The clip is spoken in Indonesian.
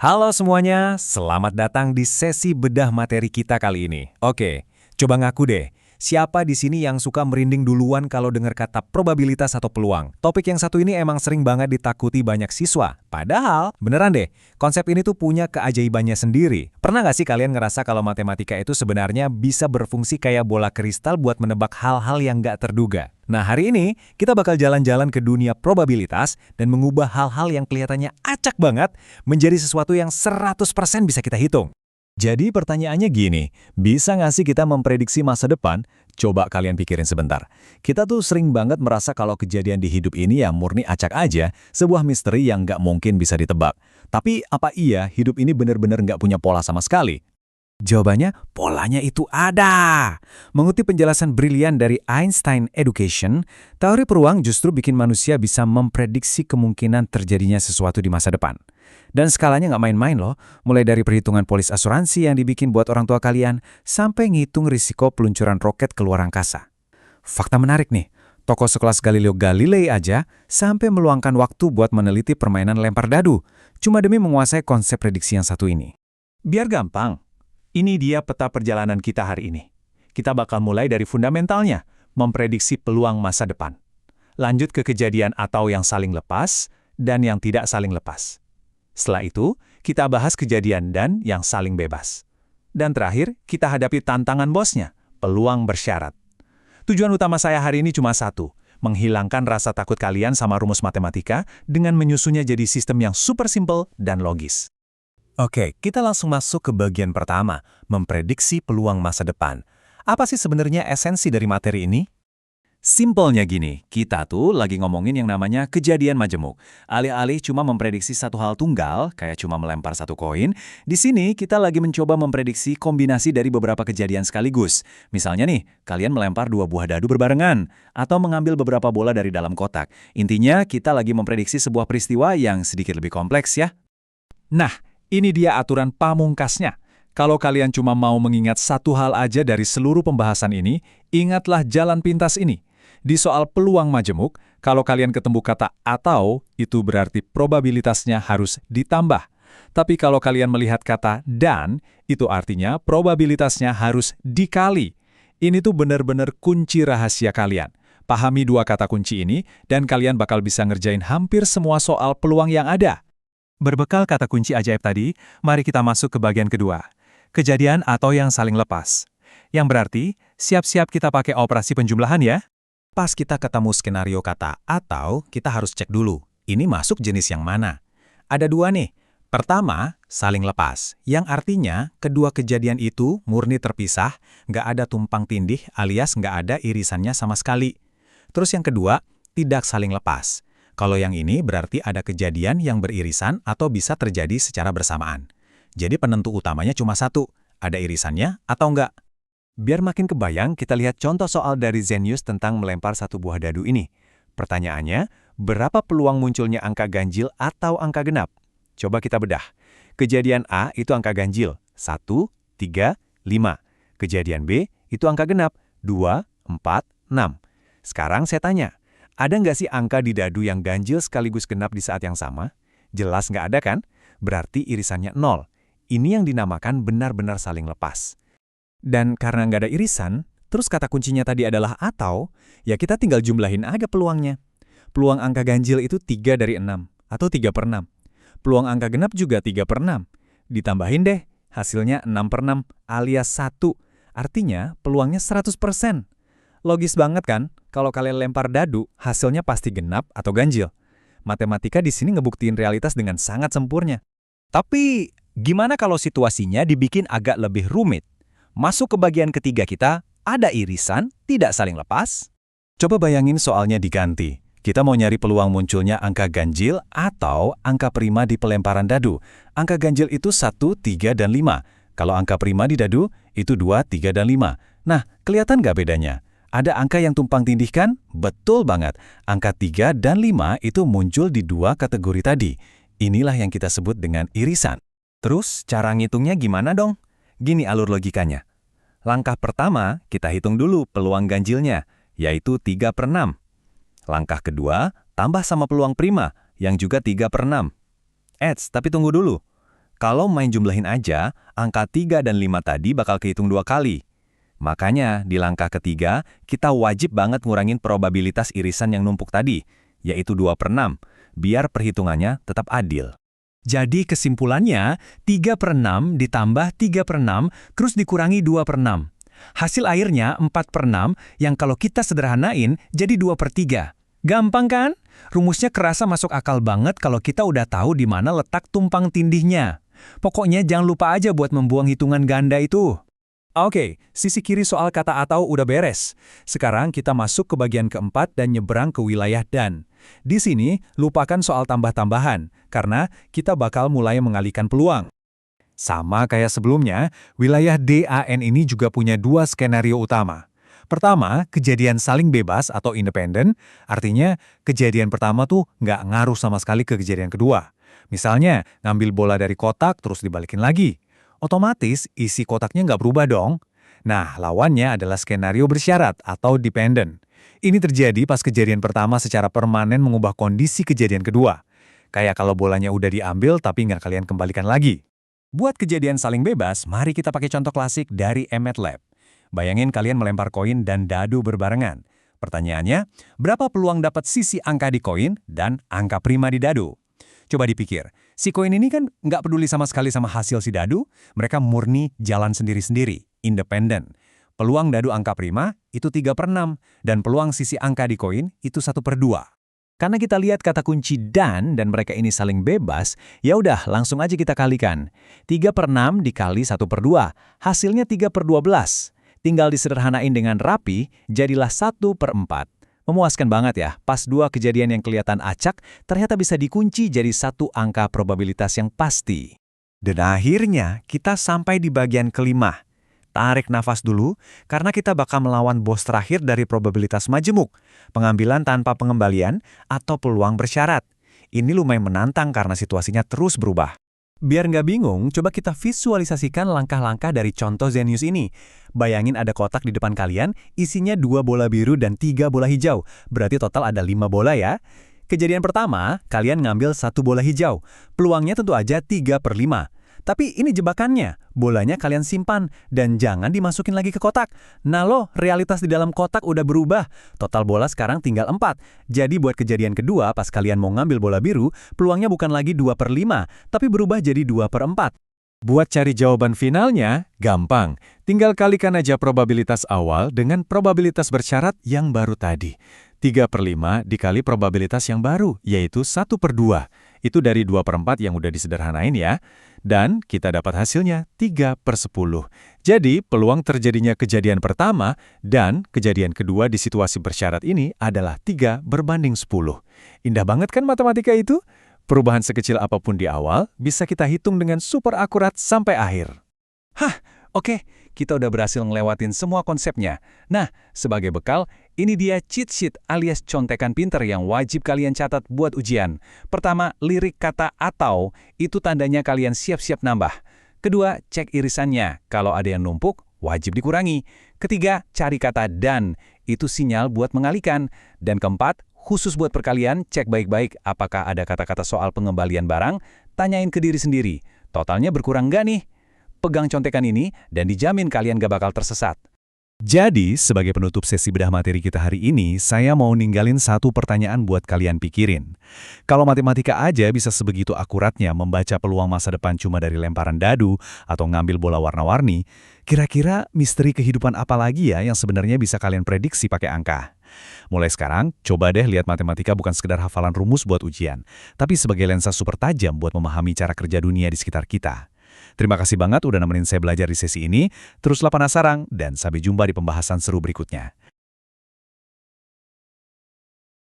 Halo semuanya, selamat datang di sesi bedah materi kita kali ini. Oke, coba ngaku deh, siapa di sini yang suka merinding duluan kalau dengar kata probabilitas atau peluang? Topik yang satu ini emang sering banget ditakuti banyak siswa. Padahal, beneran deh, konsep ini tuh punya keajaibannya sendiri. Pernah nggak sih kalian ngerasa kalau matematika itu sebenarnya bisa berfungsi kayak bola kristal buat menebak hal-hal yang nggak terduga? Nah, hari ini kita bakal jalan-jalan ke dunia probabilitas dan mengubah hal-hal yang kelihatannya acak banget menjadi sesuatu yang 100% bisa kita hitung. Jadi pertanyaannya gini, bisa nggak sih kita memprediksi masa depan? Coba kalian pikirin sebentar. Kita tuh sering banget merasa kalau kejadian di hidup ini ya murni acak aja, sebuah misteri yang nggak mungkin bisa ditebak. Tapi apa iya hidup ini benar-benar nggak punya pola sama sekali? Jawabannya, polanya itu ada. Mengutip penjelasan brilian dari Einstein Education, teori peluang justru bikin manusia bisa memprediksi kemungkinan terjadinya sesuatu di masa depan. Dan skalanya nggak main-main loh, mulai dari perhitungan polis asuransi yang dibikin buat orang tua kalian, sampai ngitung risiko peluncuran roket ke luar angkasa. Fakta menarik nih, tokoh sekelas Galileo Galilei aja sampai meluangkan waktu buat meneliti permainan lempar dadu, cuma demi menguasai konsep prediksi yang satu ini. Biar gampang, ini dia peta perjalanan kita hari ini. Kita bakal mulai dari fundamentalnya, memprediksi peluang masa depan. Lanjut ke kejadian atau yang saling lepas, dan yang tidak saling lepas. Setelah itu, kita bahas kejadian dan yang saling bebas. Dan terakhir, kita hadapi tantangan bosnya, peluang bersyarat. Tujuan utama saya hari ini cuma satu, menghilangkan rasa takut kalian sama rumus matematika dengan menyusunnya jadi sistem yang super simple dan logis. Oke, kita langsung masuk ke bagian pertama, memprediksi peluang masa depan. Apa sih sebenarnya esensi dari materi ini? Simpelnya gini, kita tuh lagi ngomongin yang namanya kejadian majemuk. Alih-alih cuma memprediksi satu hal tunggal, kayak cuma melempar satu koin, di sini kita lagi mencoba memprediksi kombinasi dari beberapa kejadian sekaligus. Misalnya nih, kalian melempar dua buah dadu berbarengan, atau mengambil beberapa bola dari dalam kotak. Intinya, kita lagi memprediksi sebuah peristiwa yang sedikit lebih kompleks ya. Nah, ini dia aturan pamungkasnya. Kalau kalian cuma mau mengingat satu hal aja dari seluruh pembahasan ini, ingatlah jalan pintas ini. Di soal peluang majemuk, kalau kalian ketemu kata atau, itu berarti probabilitasnya harus ditambah. Tapi kalau kalian melihat kata dan, itu artinya probabilitasnya harus dikali. Ini tuh benar-benar kunci rahasia kalian. Pahami dua kata kunci ini, dan kalian bakal bisa ngerjain hampir semua soal peluang yang ada. Berbekal kata kunci ajaib tadi, mari kita masuk ke bagian kedua. Kejadian atau yang saling lepas. Yang berarti, siap-siap kita pakai operasi penjumlahan ya. Pas kita ketemu skenario kata atau, kita harus cek dulu, ini masuk jenis yang mana. Ada dua nih. Pertama, saling lepas, yang artinya kedua kejadian itu murni terpisah, nggak ada tumpang tindih alias nggak ada irisannya sama sekali. Terus yang kedua, tidak saling lepas. Kalau yang ini berarti ada kejadian yang beririsan atau bisa terjadi secara bersamaan. Jadi penentu utamanya cuma satu, ada irisannya atau enggak. Biar makin kebayang, kita lihat contoh soal dari Zenius tentang melempar satu buah dadu ini. Pertanyaannya, berapa peluang munculnya angka ganjil atau angka genap? Coba kita bedah. Kejadian A itu angka ganjil, 1, 3, 5. Kejadian B itu angka genap, 2, 4, 6. Sekarang saya tanya, ada nggak sih angka di dadu yang ganjil sekaligus genap di saat yang sama? Jelas nggak ada kan? Berarti irisannya 0. Ini yang dinamakan benar-benar saling lepas. Dan karena nggak ada irisan, terus kata kuncinya tadi adalah atau, ya kita tinggal jumlahin aja peluangnya. Peluang angka ganjil itu 3 dari 6, atau 3 per 6. Peluang angka genap juga 3 per 6. Ditambahin deh, hasilnya 6 per 6, alias 1. Artinya peluangnya 100%. Logis banget kan? Kalau kalian lempar dadu, hasilnya pasti genap atau ganjil. Matematika di sini ngebuktiin realitas dengan sangat sempurna. Tapi, gimana kalau situasinya dibikin agak lebih rumit? Masuk ke bagian ketiga kita, ada irisan, tidak saling lepas. Coba bayangin soalnya diganti. Kita mau nyari peluang munculnya angka ganjil atau angka prima di pelemparan dadu. Angka ganjil itu 1, 3, dan 5. Kalau angka prima di dadu, itu 2, 3, dan 5. Nah, kelihatan nggak bedanya? Ada angka yang tumpang tindih kan? Betul banget. Angka 3 dan 5 itu muncul di dua kategori tadi. Inilah yang kita sebut dengan irisan. Terus, cara ngitungnya gimana dong? Gini alur logikanya. Langkah pertama, kita hitung dulu peluang ganjilnya, yaitu 3 per 6. Langkah kedua, tambah sama peluang prima, yang juga 3 per 6. Tapi tunggu dulu. Kalau main jumlahin aja, angka 3 dan 5 tadi bakal kehitung 2 kali. Makanya, di langkah ketiga, kita wajib banget ngurangin probabilitas irisan yang numpuk tadi, yaitu 2/6, biar perhitungannya tetap adil. Jadi kesimpulannya, 3/6 ditambah 3/6, terus dikurangi 2/6. Hasil akhirnya 4/6 yang kalau kita sederhanain jadi 2/3. Gampang kan? Rumusnya kerasa masuk akal banget kalau kita udah tahu di mana letak tumpang tindihnya. Pokoknya jangan lupa aja buat membuang hitungan ganda itu. Oke, sisi kiri soal kata atau udah beres. Sekarang kita masuk ke bagian keempat dan nyebrang ke wilayah dan. Di sini, lupakan soal tambah-tambahan, karena kita bakal mulai mengalihkan peluang. Sama kayak sebelumnya, wilayah DAN ini juga punya 2 skenario utama. Pertama, kejadian saling bebas atau independen, artinya kejadian pertama tuh nggak ngaruh sama sekali ke kejadian kedua. Misalnya, ngambil bola dari kotak terus dibalikin lagi. Otomatis isi kotaknya nggak berubah dong. Nah, lawannya adalah skenario bersyarat atau dependent. Ini terjadi pas kejadian pertama secara permanen mengubah kondisi kejadian kedua. Kayak kalau bolanya udah diambil tapi nggak kalian kembalikan lagi. Buat kejadian saling bebas, mari kita pakai contoh klasik dari MATLAB. Bayangin kalian melempar koin dan dadu berbarengan. Pertanyaannya, berapa peluang dapat sisi angka di koin dan angka prima di dadu? Coba dipikir, si koin ini kan nggak peduli sama sekali sama hasil si dadu, mereka murni jalan sendiri-sendiri, independen. Peluang dadu angka prima itu 3/6, dan peluang sisi angka di koin itu 1/2. Karena kita lihat kata kunci dan mereka ini saling bebas, ya udah langsung aja kita kalikan. 3/6 dikali 1/2, hasilnya 3/12. Tinggal disederhanain dengan rapi, jadilah 1/4. Memuaskan banget ya, pas 2 kejadian yang kelihatan acak, ternyata bisa dikunci jadi 1 angka probabilitas yang pasti. Dan akhirnya, kita sampai di bagian kelima. Tarik nafas dulu, karena kita bakal melawan bos terakhir dari probabilitas majemuk, pengambilan tanpa pengembalian atau peluang bersyarat. Ini lumayan menantang karena situasinya terus berubah. Biar nggak bingung, coba kita visualisasikan langkah-langkah dari contoh Zenius ini. Bayangin ada kotak di depan kalian, isinya 2 bola biru dan 3 bola hijau. Berarti total ada 5 bola ya. Kejadian pertama, kalian ngambil 1 bola hijau. Peluangnya tentu aja 3/5. Tapi ini jebakannya, bolanya kalian simpan dan jangan dimasukin lagi ke kotak. Nah loh, realitas di dalam kotak udah berubah. Total bola sekarang tinggal 4. Jadi buat kejadian kedua, pas kalian mau ngambil bola biru, peluangnya bukan lagi 2/5, tapi berubah jadi 2/4. Buat cari jawaban finalnya, gampang. Tinggal kalikan aja probabilitas awal dengan probabilitas bersyarat yang baru tadi. 3/5 dikali probabilitas yang baru, yaitu 1/2. Itu dari 2/4 yang udah disederhanain ya. Dan kita dapat hasilnya 3/10. Jadi, peluang terjadinya kejadian pertama dan kejadian kedua di situasi bersyarat ini adalah 3/10. Indah banget kan matematika itu? Perubahan sekecil apapun di awal bisa kita hitung dengan super akurat sampai akhir. Hah, oke. Kita udah berhasil ngelewatin semua konsepnya. Nah, sebagai bekal, ini dia cheat sheet alias contekan pinter yang wajib kalian catat buat ujian. Pertama, lirik kata atau, itu tandanya kalian siap-siap nambah. Kedua, cek irisannya. Kalau ada yang numpuk, wajib dikurangi. Ketiga, cari kata dan, itu sinyal buat mengalihkan. Dan keempat, khusus buat perkalian, cek baik-baik apakah ada kata-kata soal pengembalian barang, tanyain ke diri sendiri. Totalnya berkurang nggak nih? Pegang contekan ini dan dijamin kalian gak bakal tersesat. Jadi, sebagai penutup sesi bedah materi kita hari ini, saya mau ninggalin satu pertanyaan buat kalian pikirin. Kalau matematika aja bisa sebegitu akuratnya membaca peluang masa depan cuma dari lemparan dadu atau ngambil bola warna-warni, kira-kira misteri kehidupan apa lagi ya yang sebenarnya bisa kalian prediksi pakai angka? Mulai sekarang, coba deh lihat matematika bukan sekedar hafalan rumus buat ujian, tapi sebagai lensa super tajam buat memahami cara kerja dunia di sekitar kita. Terima kasih banget udah nemenin saya belajar di sesi ini. Teruslah penasaran dan sampai jumpa di pembahasan seru berikutnya.